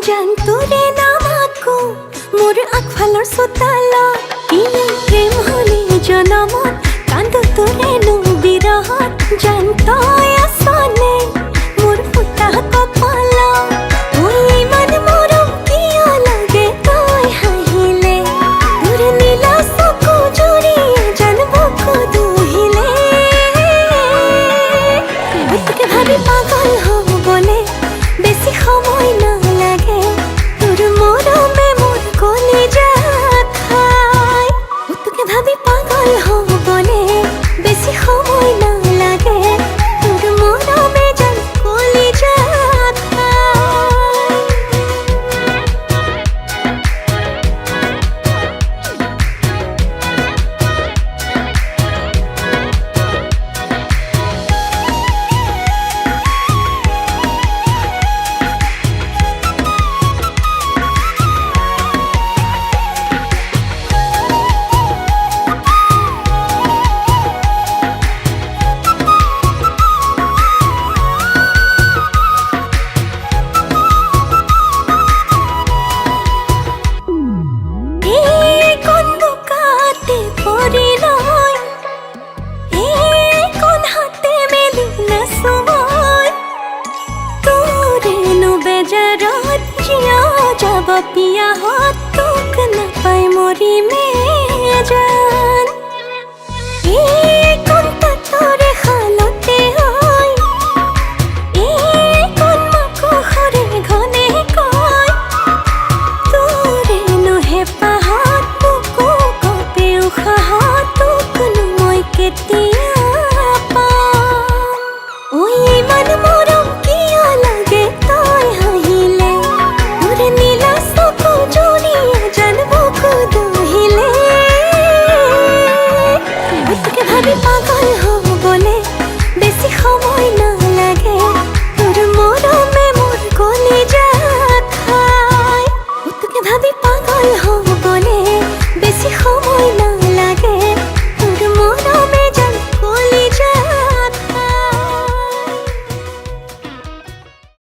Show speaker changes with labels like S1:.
S1: জান তোরে নামাকো মোর আকফালৰ চোতালা ইয়ে প্ৰেম হলি জনমত কান্দ তোৰে নো বিৰহত জান তই আছনে মোর ফুটা কপালা ওই ইমান মৰম কিয় লাগে তই হাঁহিলে তোৰ নীলা চকু জুৰিয়ে জান বুকু দুহিলে তোকে ভাবি পাগল হ'বলে বেছি সময় নালাগে তোৰ মৰমে মোৰ কলিজাত খায় তোকে ভাবি পাগল হ'বলে বেছি সময় নালাগে তোৰ মৰমে জান কলিজাত খায় पिया हो तुक न पाए मोरी में जान